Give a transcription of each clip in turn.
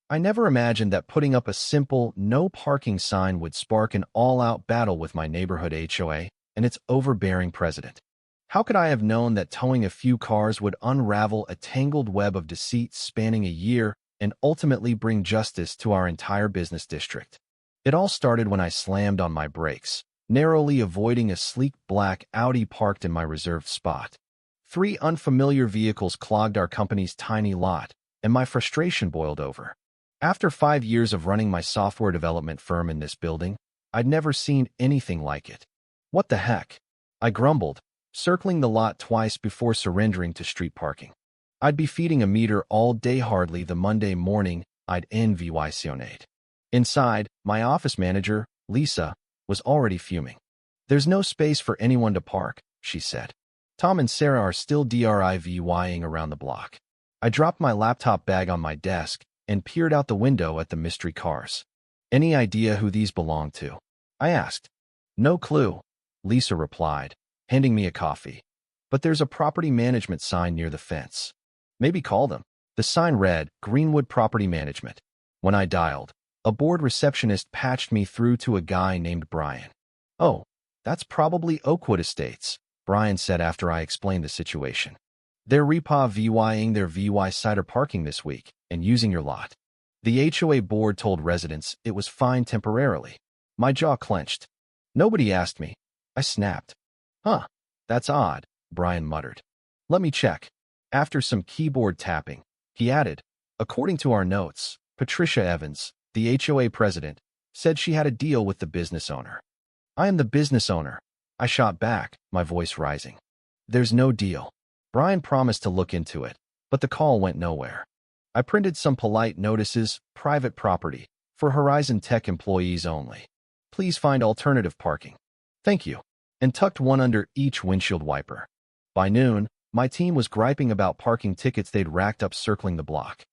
I never imagined that putting up a simple no parking sign would spark an all-out battle with my neighborhood HOA and its overbearing president. How could I have known that towing a few cars would unravel a tangled web of deceit spanning a year and ultimately bring justice to our entire business district? It all started when I slammed on my brakes, narrowly avoiding a sleek black Audi parked in my reserved spot. 3 unfamiliar vehicles clogged our company's tiny lot, and my frustration boiled over. After 5 years of running my software development firm in this building, I'd never seen anything like it. What the heck? I grumbled, circling the lot twice before surrendering to street parking. I'd be feeding a meter all day. Hardly the Monday morning I'd envisioned. Inside, my office manager, Lisa, was already fuming. "There's no space for anyone to park," she said. "Tom and Sarah are still driving around the block." I dropped my laptop bag on my desk and peered out the window at the mystery cars. "Any idea who these belong to?" I asked. "No clue," Lisa replied, handing me a coffee. "But there's a property management sign near the fence. Maybe call them." The sign read, "Greenwood Property Management." When I dialed, a bored receptionist patched me through to a guy named Brian. "Oh, that's probably Oakwood Estates," Brian said after I explained the situation. "They're repovying their VY cider parking this week and using your lot." The HOA board told residents it was fine temporarily. My jaw clenched. "Nobody asked me," I snapped. "Huh, that's odd," Brian muttered. "Let me check." After some keyboard tapping, he added, "According to our notes, Patricia Evans, the HOA president, said she had a deal with the business owner." "I am the business owner," I shot back, my voice rising. "There's no deal." Brian promised to look into it, but the call went nowhere. I printed some polite notices, "Private property, for Horizon Tech employees only. Please find alternative parking. Thank you," and tucked one under each windshield wiper. By noon, my team was griping about parking tickets they'd racked up circling the block.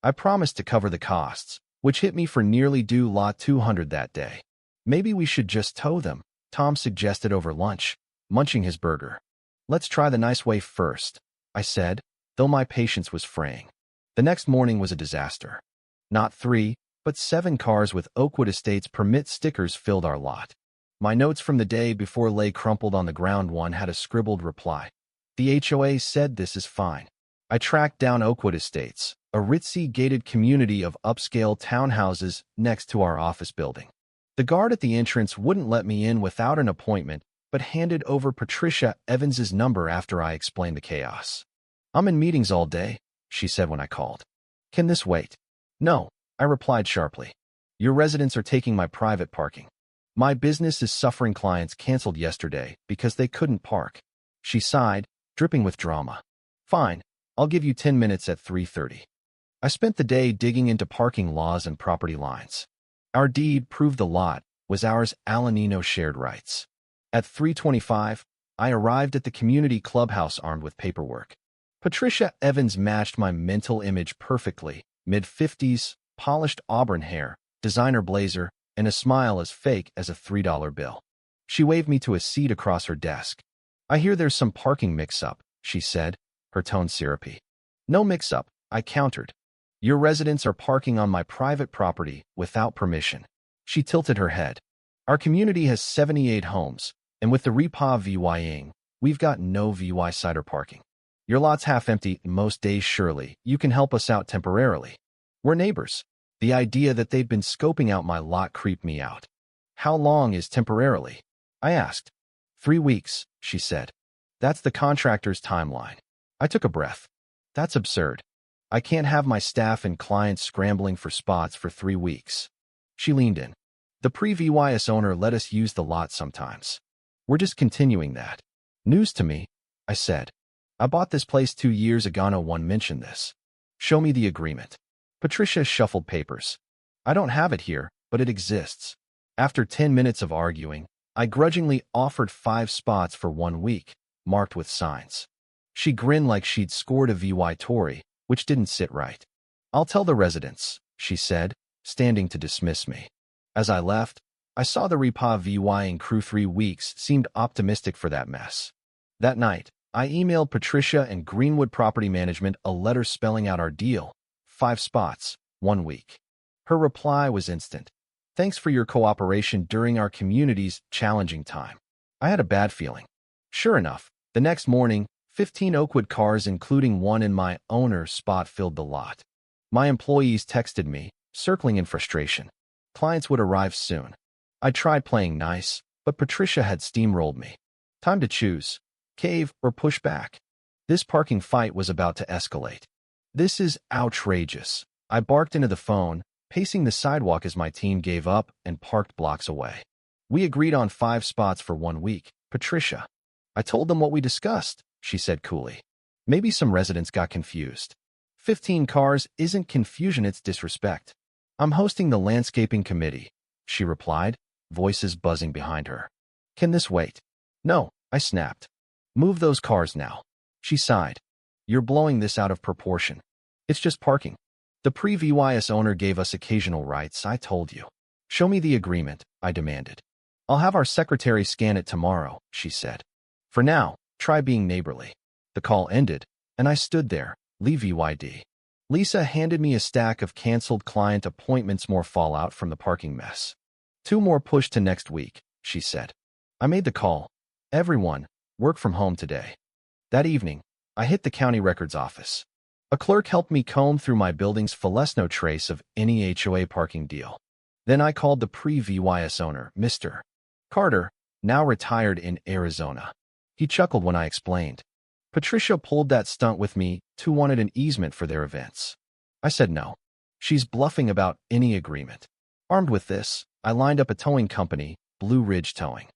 I promised to cover the costs, which hit me for nearly due lot 200 that day. "Maybe we should just tow them," Tom suggested over lunch, munching his burger. "Let's try the nice way first," I said, though my patience was fraying. The next morning was a disaster. Not 3, but 7 cars with Oakwood Estates permit stickers filled our lot. My notes from the day before lay crumpled on the ground. One had a scribbled reply. "The HOA said this is fine." I tracked down Oakwood Estates, a ritzy gated community of upscale townhouses next to our office building. The guard at the entrance wouldn't let me in without an appointment, but handed over Patricia Evans's number after I explained the chaos. "I'm in meetings all day," she said when I called. "Can this wait?" "No," I replied sharply. "Your residents are taking my private parking. My business is suffering. Clients canceled yesterday because they couldn't park." She sighed, dripping with drama. "Fine, I'll give you 10 minutes at 3:30. I spent the day digging into parking laws and property lines. Our deed proved the lot was ours. Alanino shared rights. At 3:25, I arrived at the community clubhouse armed with paperwork. Patricia Evans matched my mental image perfectly, mid-50s, polished auburn hair, designer blazer, and a smile as fake as a $3 bill. She waved me to a seat across her desk. "I hear there's some parking mix-up," she said, her tone syrupy. "No mix-up," I countered. "Your residents are parking on my private property without permission." She tilted her head. "Our community has 78 homes, and with the repovying, we've got no VY cider parking. Your lot's half empty most days. Surely you can help us out temporarily. We're neighbors." The idea that they'd been scoping out my lot creeped me out. "How long is temporarily?" I asked. 3 weeks, she said. "That's the contractor's timeline." I took a breath. That's absurd. I can't have my staff and clients scrambling for spots for 3 weeks. She leaned in. "The previous owner let us use the lot sometimes. We're discontinuing that." "News to me," I said. "I bought this place 2 years ago. No one mentioned this." "Show me the agreement." Patricia shuffled papers. "I don't have it here, but it exists." After 10 minutes of arguing, I grudgingly offered 5 spots for 1 week, marked with signs. She grinned like she'd scored a VY Tory, which didn't sit right. "I'll tell the residents," she said, standing to dismiss me. As I left, I saw the repovying crew. 3 weeks seemed optimistic for that mess. That night, I emailed Patricia and Greenwood Property Management a letter spelling out our deal: 5 spots, 1 week. Her reply was instant. Thanks for your cooperation during our community's challenging time. I had a bad feeling. Sure enough, the next morning, 15 Oakwood cars, including one in my owner's spot, filled the lot. My employees texted me, circling in frustration. Clients would arrive soon. I tried playing nice, but Patricia had steamrolled me. Time to choose. Cave or push back. This parking fight was about to escalate. This is outrageous. I barked into the phone, pacing the sidewalk as my team gave up and parked blocks away. We agreed on 5 spots for 1 week, Patricia. I told them what we discussed, she said coolly. Maybe some residents got confused. 15 cars isn't confusion, it's disrespect. I'm hosting the landscaping committee, she replied, voices buzzing behind her. Can this wait? No, I snapped. Move those cars now. She sighed. You're blowing this out of proportion. It's just parking. The previous owner gave us occasional rights, I told you. Show me the agreement, I demanded. I'll have our secretary scan it tomorrow, she said. For now, try being neighborly. The call ended, and I stood there, livid. Lisa handed me a stack of canceled client appointments, more fallout from the parking mess. 2 more pushed to next week, she said. I made the call. Everyone, work from home today. That evening, I hit the county records office. A clerk helped me comb through my building's files, no trace of any HOA parking deal. Then I called the previous owner, Mr. Carter, now retired in Arizona. He chuckled when I explained. Patricia pulled that stunt with me, who wanted an easement for their events. I said no. She's bluffing about any agreement. Armed with this, I lined up a towing company, Blue Ridge Towing.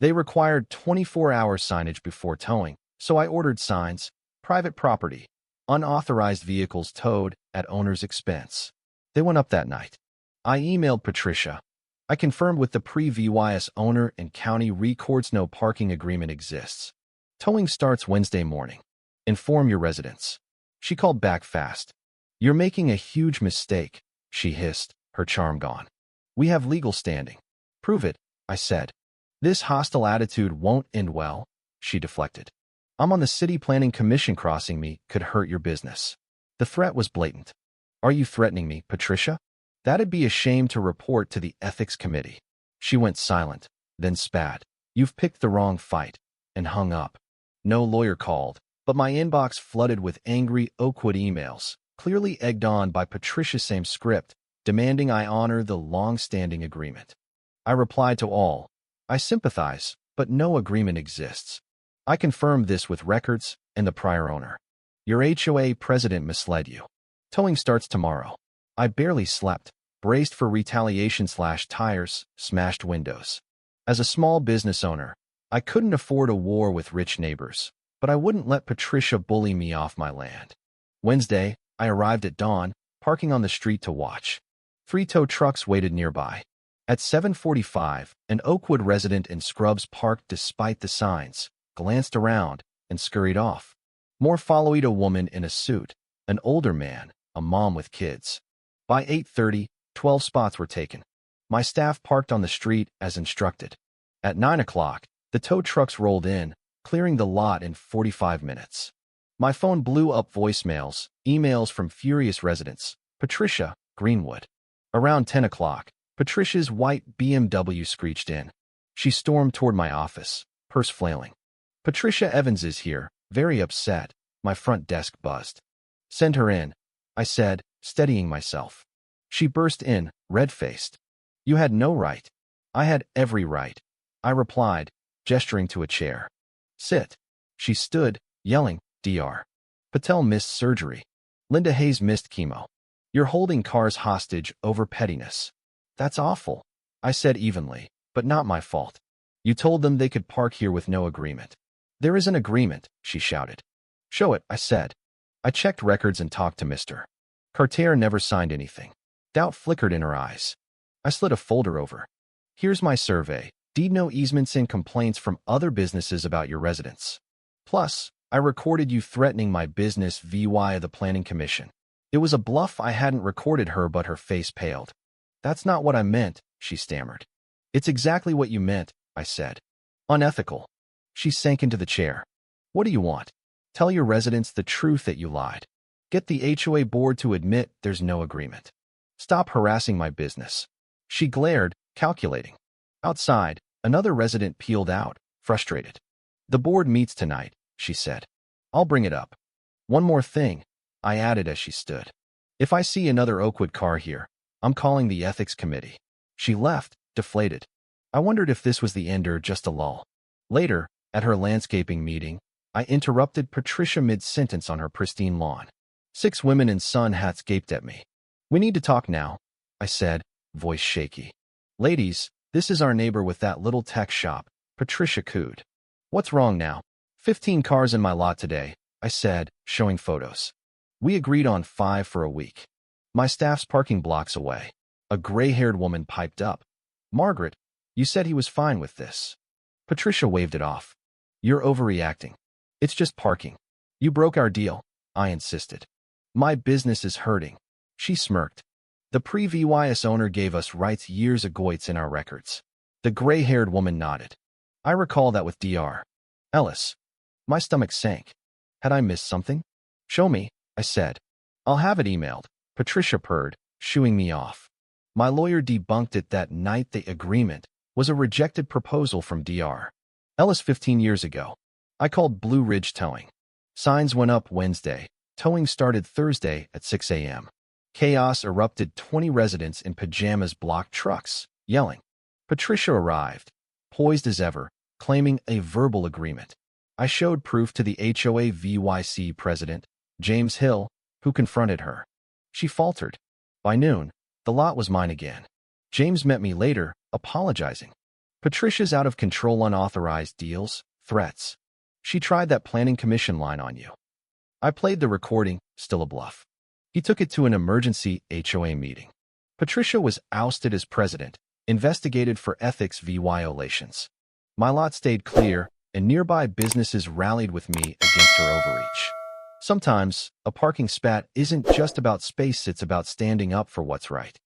They required 24-hour signage before towing, so I ordered signs, private property, unauthorized vehicles towed at owner's expense. They went up that night. I emailed Patricia. I confirmed with the previous owner and county records no parking agreement exists. Towing starts Wednesday morning. Inform your residents. She called back fast. You're making a huge mistake, she hissed, her charm gone. We have legal standing. Prove it, I said. This hostile attitude won't end well, she deflected. I'm on the city planning commission, crossing me could hurt your business. The threat was blatant. Are you threatening me, Patricia? That'd be a shame to report to the ethics committee. She went silent, then spat. You've picked the wrong fight, and hung up. No lawyer called, but my inbox flooded with angry Oakwood emails, clearly egged on by Patricia's same script, demanding I honor the long-standing agreement. I replied to all. I sympathize, but no agreement exists. I confirmed this with records and the prior owner. Your HOA president misled you. Towing starts tomorrow. I barely slept, braced for retaliation/tires, smashed windows. As a small business owner, I couldn't afford a war with rich neighbors, but I wouldn't let Patricia bully me off my land. Wednesday, I arrived at dawn, parking on the street to watch. 3 tow trucks waited nearby. At 7:45, an Oakwood resident in scrubs parked despite the signs, glanced around, and scurried off. More followed, a woman in a suit, an older man, a mom with kids. By 8:30, 12 spots were taken. My staff parked on the street as instructed. At 9 o'clock, the tow trucks rolled in, clearing the lot in 45 minutes. My phone blew up voicemails, emails from furious residents. Patricia, Greenwood. Around 10 o'clock, Patricia's white BMW screeched in. She stormed toward my office, purse flailing. Patricia Evans is here, very upset. My front desk buzzed. Send her in, I said, steadying myself. She burst in, red-faced. You had no right. I had every right, I replied, gesturing to a chair. Sit. She stood, yelling, Dr. Patel missed surgery. Linda Hayes missed chemo. You're holding cars hostage over pettiness. That's awful, I said evenly, but not my fault. You told them they could park here with no agreement. There is an agreement, she shouted. Show it, I said. I checked records and talked to Mr. Carter. Never signed anything. Doubt flickered in her eyes. I slid a folder over. Here's my survey. Deed no easements and complaints from other businesses about your residence. Plus, I recorded you threatening my business via the planning commission. It was a bluff. I hadn't recorded her, but her face paled. That's not what I meant, she stammered. It's exactly what you meant, I said. Unethical. She sank into the chair. What do you want? Tell your residents the truth that you lied. Get the HOA board to admit there's no agreement. Stop harassing my business. She glared, calculating. Outside, another resident peeled out, frustrated. The board meets tonight, she said. I'll bring it up. One more thing, I added as she stood. If I see another Oakwood car here, I'm calling the ethics committee. She left, deflated. I wondered if this was the end or just a lull. Later, at her landscaping meeting, I interrupted Patricia mid-sentence on her pristine lawn. 6 women in sun hats gaped at me. We need to talk now, I said, voice shaky. Ladies, this is our neighbor with that little tech shop, Patricia cooed. What's wrong now? 15 cars in my lot today, I said, showing photos. We agreed on 5 for a week. My staff's parking blocks away. A gray-haired woman piped up. Margaret, you said he was fine with this. Patricia waved it off. You're overreacting. It's just parking. You broke our deal, I insisted. My business is hurting. She smirked. The pre-VYS owner gave us rights years ago. It's in our records. The gray-haired woman nodded. I recall that with Dr. Ellis. My stomach sank. Had I missed something? Show me, I said. I'll have it emailed, Patricia purred, shooing me off. My lawyer debunked it that night. The agreement was a rejected proposal from Dr. Ellis 15 years ago. I called Blue Ridge Towing. Signs went up Wednesday. Towing started Thursday at 6 a.m. Chaos erupted. 20 residents in pajamas blocked trucks, yelling. Patricia arrived, poised as ever, claiming a verbal agreement. I showed proof to the HOA VYC president, James Hill, who confronted her. She faltered. By noon, the lot was mine again. James met me later, apologizing. Patricia's out of control. Unauthorized deals, threats. She tried that planning commission line on you. I played the recording, still a bluff. He took it to an emergency HOA meeting. Patricia was ousted as president, investigated for ethics violations. My lot stayed clear, and nearby businesses rallied with me against her overreach. Sometimes, a parking spat isn't just about space, it's about standing up for what's right.